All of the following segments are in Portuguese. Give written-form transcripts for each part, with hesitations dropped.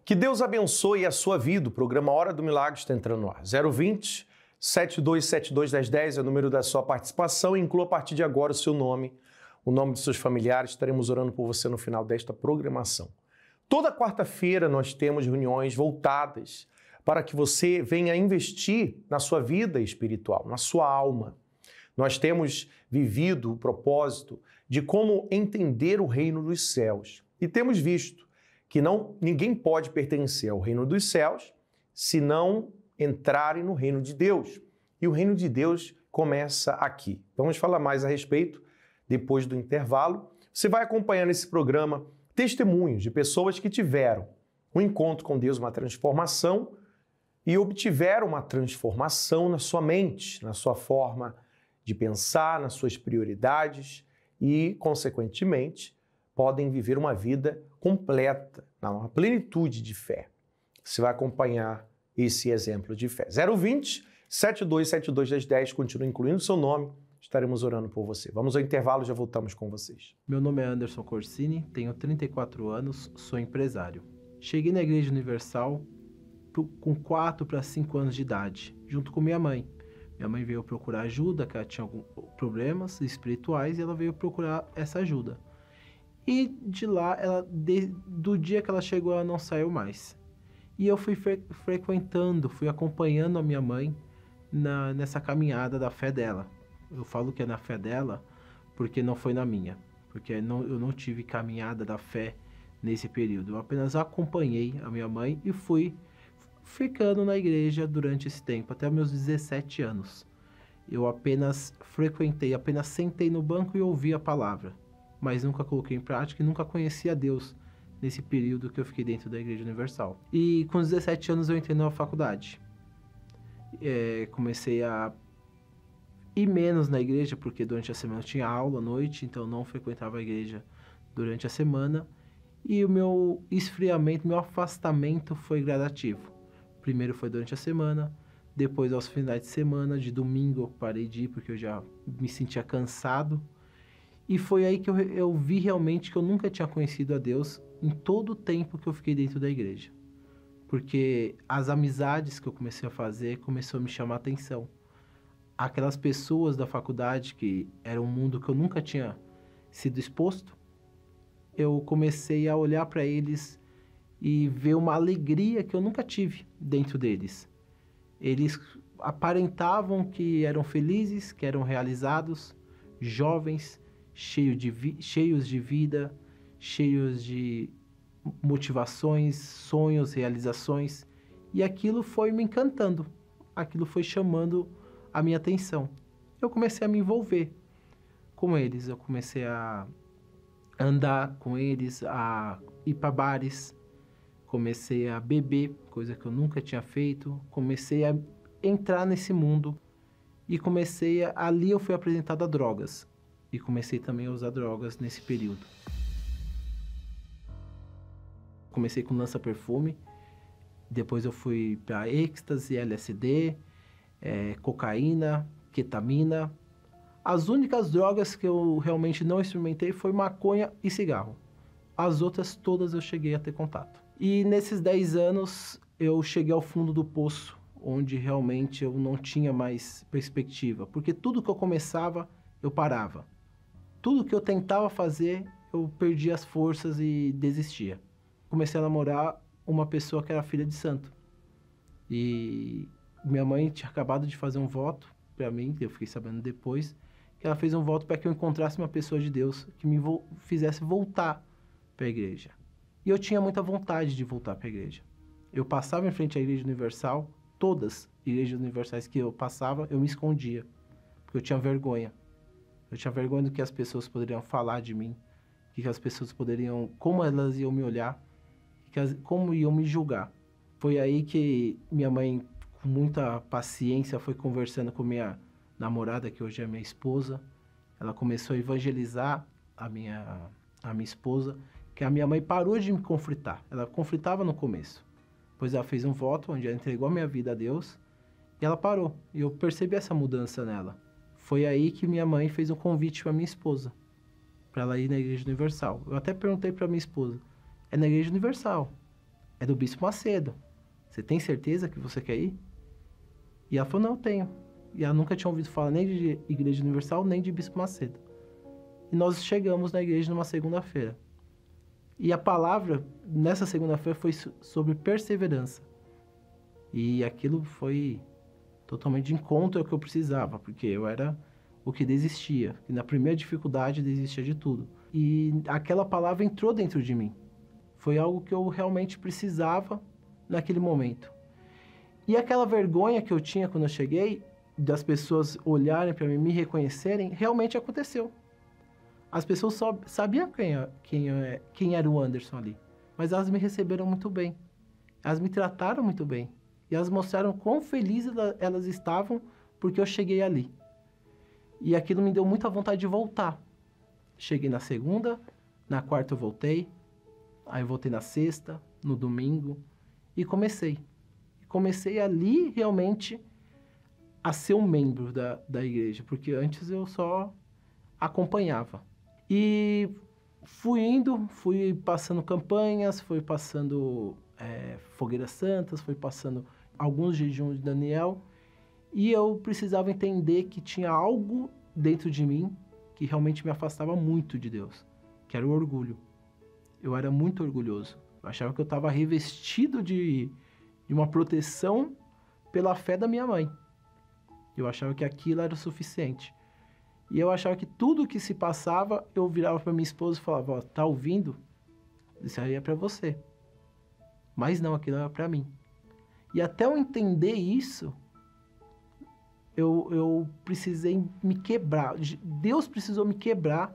Que Deus abençoe a sua vida. O programa Hora do Milagre está entrando no ar. 020 7272 1010 é o número da sua participação. Inclua a partir de agora o seu nome, o nome de seus familiares. Estaremos orando por você no final desta programação. Toda quarta-feira nós temos reuniões voltadas para que você venha investir na sua vida espiritual, na sua alma. Nós temos vivido o propósito de como entender o reino dos céus. E temos visto que ninguém pode pertencer ao reino dos céus se não entrarem no reino de Deus. E o reino de Deus começa aqui. Vamos falar mais a respeito depois do intervalo. Você vai acompanhar nesse programa testemunhos de pessoas que tiveram um encontro com Deus, uma transformação, e obtiveram uma transformação na sua mente, na sua forma de pensar, nas suas prioridades e, consequentemente, podem viver uma vida completa, uma plenitude de fé. Você vai acompanhar esse exemplo de fé. 020 7272 1010, continua incluindo o seu nome, estaremos orando por você. Vamos ao intervalo, já voltamos com vocês. Meu nome é Anderson Corsini, tenho 34 anos, sou empresário. Cheguei na Igreja Universal com 4 para 5 anos de idade, junto com minha mãe. Minha mãe veio procurar ajuda, que ela tinha alguns problemas espirituais, e ela veio procurar essa ajuda. E de lá, do dia que ela chegou, ela não saiu mais. E eu fui frequentando, fui acompanhando a minha mãe nessa caminhada da fé dela. Eu falo que é na fé dela porque não foi na minha. Porque eu não tive caminhada da fé nesse período. Eu apenas acompanhei a minha mãe e fui ficando na igreja durante esse tempo, até meus 17 anos. Eu apenas frequentei, apenas sentei no banco e ouvi a palavra. Mas nunca coloquei em prática e nunca conheci a Deus nesse período que eu fiquei dentro da Igreja Universal. E com 17 anos eu entrei na faculdade. Comecei a ir menos na igreja, porque durante a semana eu tinha aula à noite, então eu não frequentava a igreja durante a semana. E o meu esfriamento, meu afastamento foi gradativo. Primeiro foi durante a semana, depois aos finais de semana, de domingo eu parei de ir porque eu já me sentia cansado. E foi aí que eu vi realmente que eu nunca tinha conhecido a Deus em todo o tempo que eu fiquei dentro da igreja. Porque as amizades que eu comecei a fazer começou a me chamar a atenção. Aquelas pessoas da faculdade que era um mundo que eu nunca tinha sido exposto, eu comecei a olhar para eles e ver uma alegria que eu nunca tive dentro deles. Eles aparentavam que eram felizes, que eram realizados, jovens, cheios de vida, cheios de motivações, sonhos, realizações. E aquilo foi me encantando, aquilo foi chamando a minha atenção. Eu comecei a me envolver com eles, eu comecei a andar com eles, a ir para bares, comecei a beber, coisa que eu nunca tinha feito, comecei a entrar nesse mundo e ali eu fui apresentado a drogas e comecei também a usar drogas nesse período. Comecei com lança-perfume, depois eu fui para êxtase, LSD, cocaína, ketamina. As únicas drogas que eu realmente não experimentei foi maconha e cigarro. As outras todas eu cheguei a ter contato. E nesses 10 anos eu cheguei ao fundo do poço, onde realmente eu não tinha mais perspectiva. Porque tudo que eu começava, eu parava. Tudo que eu tentava fazer, eu perdia as forças e desistia. Comecei a namorar uma pessoa que era filha de santo. E minha mãe tinha acabado de fazer um voto para mim, que eu fiquei sabendo depois, que ela fez um voto para que eu encontrasse uma pessoa de Deus que me fizesse voltar para a igreja. E eu tinha muita vontade de voltar para a igreja. Eu passava em frente à Igreja Universal, todas as igrejas universais que eu passava, eu me escondia, porque eu tinha vergonha. Eu tinha vergonha do que as pessoas poderiam falar de mim, que as pessoas poderiam, como elas iam me olhar, como iam me julgar. Foi aí que minha mãe, com muita paciência, foi conversando com minha namorada, que hoje é minha esposa. Ela começou a evangelizar a minha esposa, que a minha mãe parou de me conflitar. Ela conflitava no começo. Depois ela fez um voto onde ela entregou a minha vida a Deus e ela parou. E eu percebi essa mudança nela. Foi aí que minha mãe fez um convite para minha esposa, para ela ir na Igreja Universal. Eu até perguntei para minha esposa, é na Igreja Universal? é do Bispo Macedo. Você tem certeza que você quer ir? E ela falou, não, eu tenho. E ela nunca tinha ouvido falar nem de Igreja Universal, nem de Bispo Macedo. E nós chegamos na igreja numa segunda-feira. E a palavra, nessa segunda-feira, foi sobre perseverança. E aquilo foi totalmente de encontro ao que eu precisava, porque eu era o que desistia. E na primeira dificuldade, desistia de tudo. E aquela palavra entrou dentro de mim. Foi algo que eu realmente precisava naquele momento. E aquela vergonha que eu tinha quando eu cheguei, das pessoas olharem para mim, me reconhecerem, realmente aconteceu. As pessoas só sabiam quem era o Anderson ali. Mas elas me receberam muito bem. Elas me trataram muito bem. E elas mostraram quão felizes elas estavam porque eu cheguei ali. E aquilo me deu muita vontade de voltar. Cheguei na segunda, na quarta eu voltei. Aí eu voltei na sexta, no domingo. E comecei. Comecei ali realmente a ser um membro da igreja. Porque antes eu só acompanhava. E fui passando campanhas, fui passando fogueiras santas, fui passando alguns jejuns de Daniel, e eu precisava entender que tinha algo dentro de mim que realmente me afastava muito de Deus, que era o orgulho. Eu era muito orgulhoso. Eu achava que eu estava revestido de uma proteção pela fé da minha mãe. Eu achava que aquilo era o suficiente. E eu achava que tudo que se passava, eu virava para minha esposa e falava, ó, tá ouvindo? Isso aí é para você. Mas não, aquilo era para mim. E até eu entender isso, eu precisei me quebrar. Deus precisou me quebrar,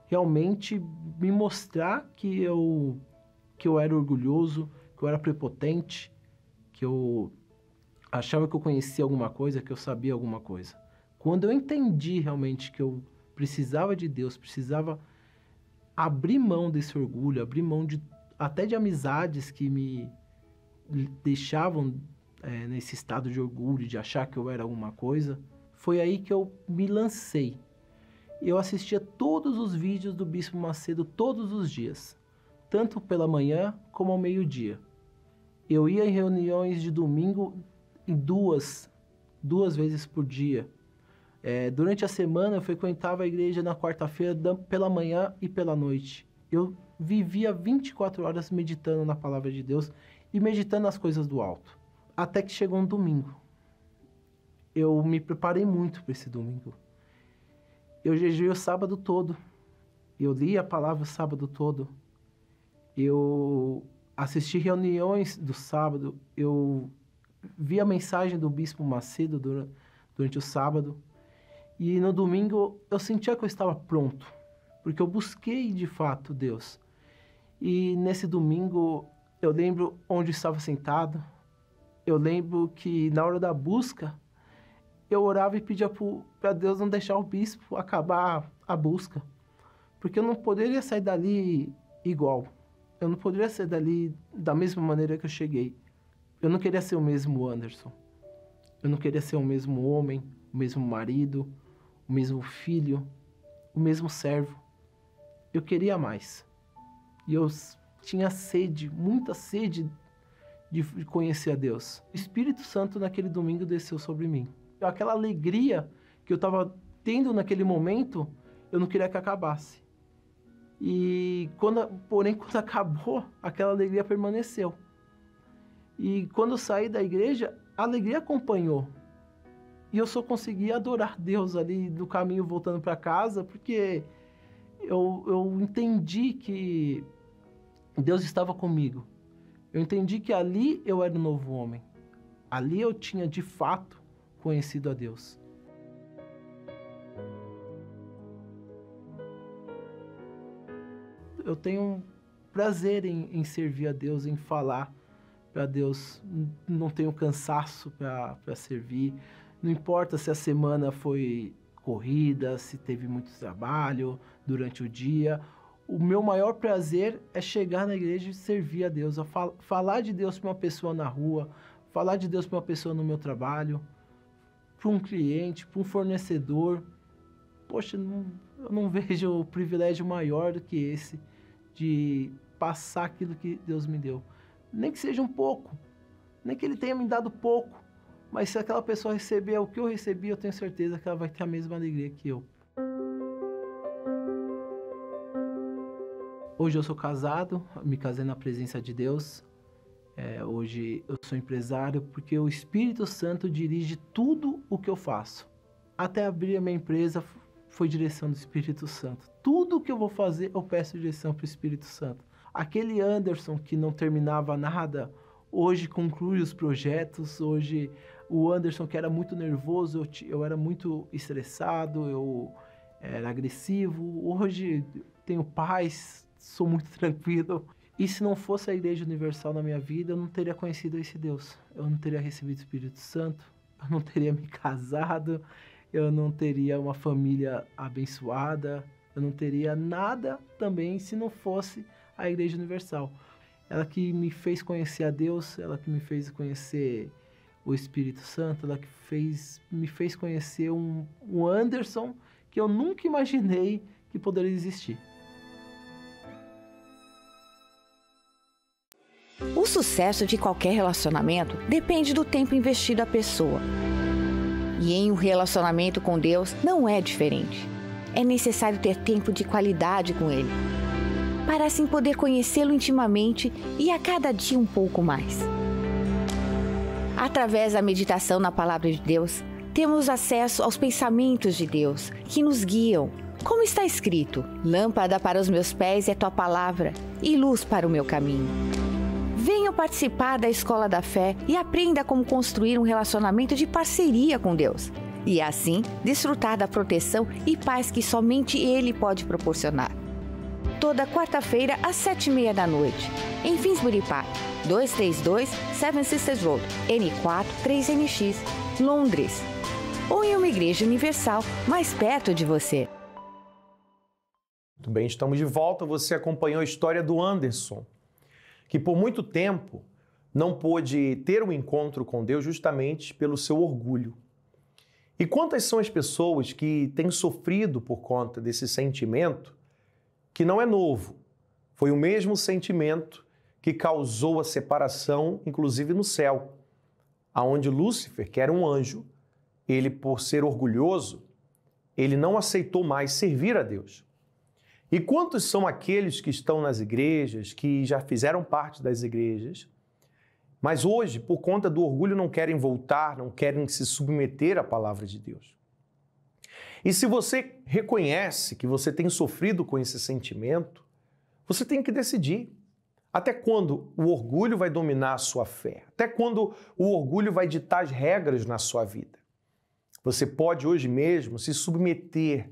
realmente me mostrar que eu era orgulhoso, que eu era prepotente, que eu achava que eu conhecia alguma coisa, que eu sabia alguma coisa. Quando eu entendi realmente que eu precisava de Deus, precisava abrir mão desse orgulho, abrir mão até de amizades que me deixavam nesse estado de orgulho, de achar que eu era alguma coisa, foi aí que eu me lancei. Eu assistia todos os vídeos do Bispo Macedo todos os dias, tanto pela manhã como ao meio-dia. Eu ia em reuniões de domingo em duas vezes por dia. Durante a semana eu frequentava a igreja na quarta-feira pela manhã e pela noite. Eu vivia 24 horas meditando na palavra de Deus e meditando nas coisas do alto. Até que chegou um domingo. Eu me preparei muito para esse domingo. Eu jejuei o sábado todo. Eu li a palavra o sábado todo. Eu assisti reuniões do sábado. Eu vi a mensagem do Bispo Macedo durante o sábado. E no domingo eu sentia que eu estava pronto, porque eu busquei de fato Deus. E nesse domingo eu lembro onde eu estava sentado, eu lembro que na hora da busca eu orava e pedia para Deus não deixar o bispo acabar a busca, porque eu não poderia sair dali igual, eu não poderia sair dali da mesma maneira que eu cheguei. Eu não queria ser o mesmo Anderson, eu não queria ser o mesmo homem, o mesmo marido, o mesmo filho, o mesmo servo. Eu queria mais. E eu tinha sede, muita sede de conhecer a Deus. O Espírito Santo naquele domingo desceu sobre mim. Aquela alegria que eu estava tendo naquele momento, eu não queria que acabasse. Porém, quando acabou, aquela alegria permaneceu. E quando eu saí da igreja, a alegria acompanhou. E eu só consegui adorar Deus ali no caminho voltando para casa, porque eu entendi que Deus estava comigo. Eu entendi que ali eu era um novo homem. Ali eu tinha, de fato, conhecido a Deus. Eu tenho prazer em servir a Deus, em falar para Deus. Não tenho cansaço para servir. Não importa se a semana foi corrida, se teve muito trabalho durante o dia. O meu maior prazer é chegar na igreja e servir a Deus, falar de Deus para uma pessoa na rua, falar de Deus para uma pessoa no meu trabalho, para um cliente, para um fornecedor. Poxa, eu não vejo privilégio maior do que esse, de passar aquilo que Deus me deu. nem que seja um pouco, nem que ele tenha me dado pouco, mas se aquela pessoa receber o que eu recebi, eu tenho certeza que ela vai ter a mesma alegria que eu. Hoje eu sou casado, me casei na presença de Deus. Hoje eu sou empresário porque o Espírito Santo dirige tudo o que eu faço. Até abrir a minha empresa foi direção do Espírito Santo. Tudo que eu vou fazer eu peço direção para o Espírito Santo. Aquele Anderson que não terminava nada, hoje conclui os projetos. Hoje o Anderson que era muito nervoso, eu era muito estressado, eu era agressivo. Hoje tenho paz, sou muito tranquilo. E se não fosse a Igreja Universal na minha vida, eu não teria conhecido esse Deus. Eu não teria recebido o Espírito Santo, eu não teria me casado, eu não teria uma família abençoada, eu não teria nada também se não fosse a Igreja Universal. Ela que me fez conhecer a Deus, ela que me fez conhecer o Espírito Santo, ela que me fez conhecer um Anderson que eu nunca imaginei que poderia existir. O sucesso de qualquer relacionamento depende do tempo investido à pessoa. E em um relacionamento com Deus não é diferente. É necessário ter tempo de qualidade com Ele, para assim poder conhecê-lo intimamente e a cada dia um pouco mais. Através da meditação na Palavra de Deus, temos acesso aos pensamentos de Deus que nos guiam. Como está escrito, lâmpada para os meus pés é tua palavra e luz para o meu caminho. Venha participar da Escola da Fé e aprenda como construir um relacionamento de parceria com Deus. E assim, desfrutar da proteção e paz que somente Ele pode proporcionar. Toda quarta-feira, às 7h30 da noite, em Finsbury Park, 232 Seven Sisters Road, N4 3NX, Londres. Ou em uma igreja universal mais perto de você. Muito bem, estamos de volta. Você acompanhou a história do Anderson, que por muito tempo não pôde ter um encontro com Deus justamente pelo seu orgulho. E quantas são as pessoas que têm sofrido por conta desse sentimento que não é novo? Foi o mesmo sentimento que causou a separação, inclusive no céu, aonde Lúcifer, que era um anjo, ele, por ser orgulhoso, ele não aceitou mais servir a Deus. E quantos são aqueles que estão nas igrejas, que já fizeram parte das igrejas, mas hoje, por conta do orgulho, não querem voltar, não querem se submeter à palavra de Deus? E se você reconhece que você tem sofrido com esse sentimento, você tem que decidir até quando o orgulho vai dominar a sua fé, até quando o orgulho vai ditar as regras na sua vida. Você pode hoje mesmo se submeter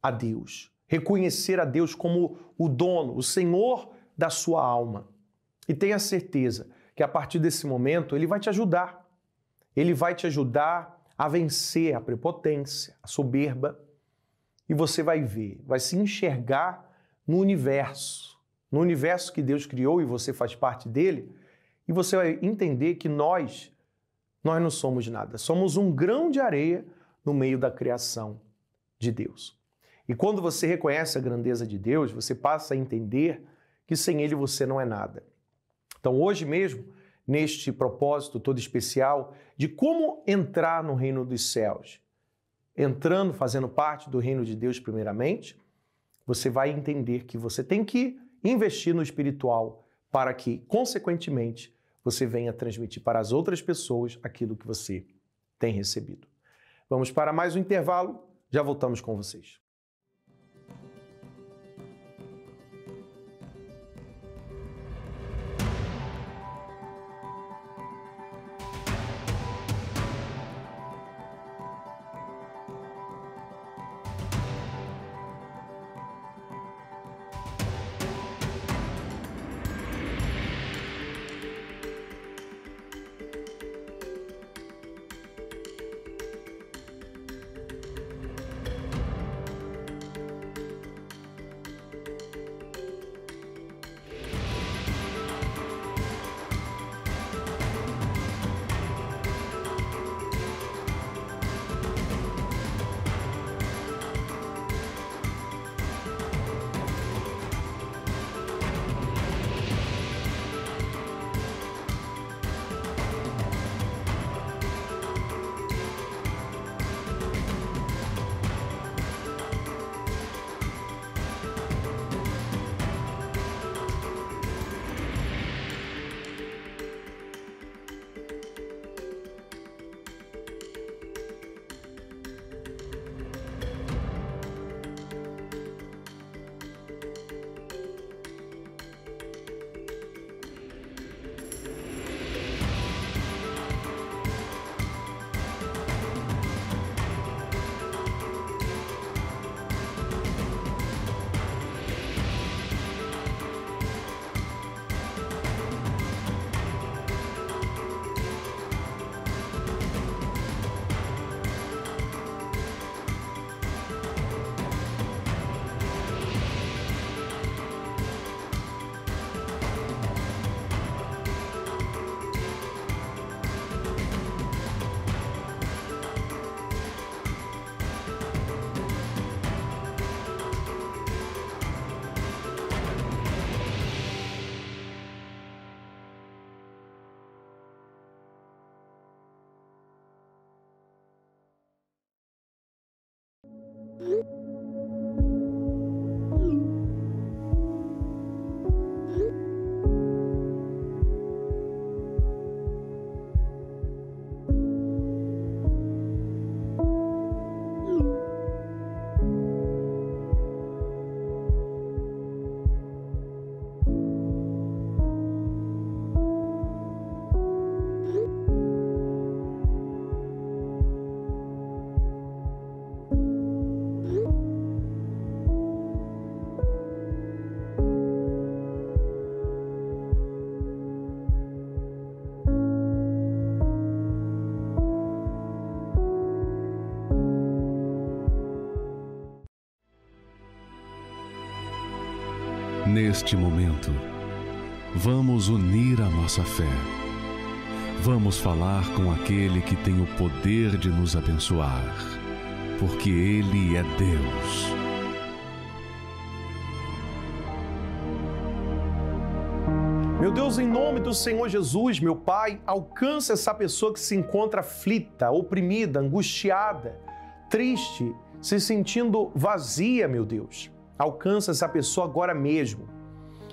a Deus, reconhecer a Deus como o dono, o Senhor da sua alma. E tenha certeza que a partir desse momento Ele vai te ajudar. Ele vai te ajudar a vencer a prepotência, a soberba. E você vai ver, vai se enxergar no universo que Deus criou e você faz parte dele. E você vai entender que nós não somos nada. Somos um grão de areia no meio da criação de Deus. E quando você reconhece a grandeza de Deus, você passa a entender que sem Ele você não é nada. Então, hoje mesmo, neste propósito todo especial de como entrar no reino dos céus, entrando, fazendo parte do reino de Deus primeiramente, você vai entender que você tem que investir no espiritual para que, consequentemente, você venha transmitir para as outras pessoas aquilo que você tem recebido. Vamos para mais um intervalo, já voltamos com vocês. Neste momento, vamos unir a nossa fé. Vamos falar com aquele que tem o poder de nos abençoar, porque Ele é Deus. Meu Deus, em nome do Senhor Jesus, meu Pai, alcança essa pessoa que se encontra aflita, oprimida, angustiada, triste, se sentindo vazia, meu Deus. Alcança essa pessoa agora mesmo.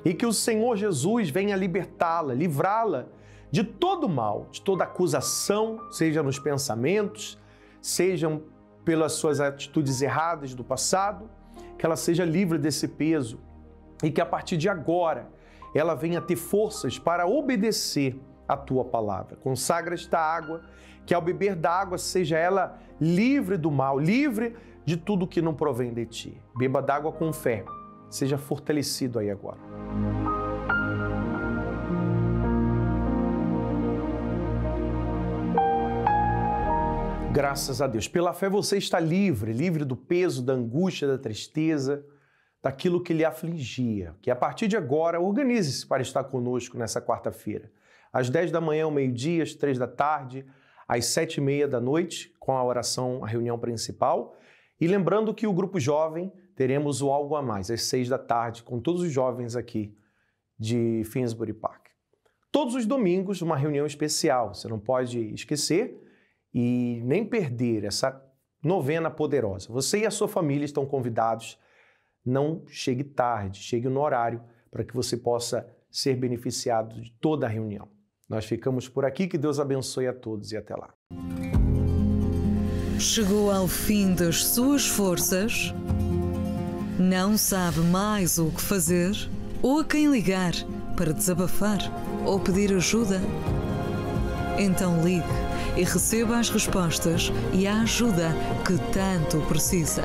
E que o Senhor Jesus venha libertá-la, livrá-la de todo mal, de toda acusação, seja nos pensamentos, sejam pelas suas atitudes erradas do passado, que ela seja livre desse peso e que a partir de agora ela venha ter forças para obedecer a Tua palavra. Consagra esta água, que ao beber da água seja ela livre do mal, livre de tudo que não provém de Ti. Beba d'água com fé, seja fortalecido aí agora. Graças a Deus. Pela fé você está livre, livre do peso, da angústia, da tristeza, daquilo que lhe afligia. Que a partir de agora, organize-se para estar conosco nessa quarta-feira. Às 10 da manhã, ao meio-dia, às 3 da tarde, às 7h30 da noite, com a oração, a reunião principal. E lembrando que o Grupo Jovem, teremos o Algo a Mais, às 6 da tarde, com todos os jovens aqui de Finsbury Park. Todos os domingos, uma reunião especial. Você não pode esquecer e nem perder essa novena poderosa. Você e a sua família estão convidados. Não chegue tarde, chegue no horário para que você possa ser beneficiado de toda a reunião. Nós ficamos por aqui, que Deus abençoe a todos e até lá. Chegou ao fim das suas forças, não sabe mais o que fazer ou a quem ligar para desabafar ou pedir ajuda? Então ligue e receba as respostas e a ajuda que tanto precisa.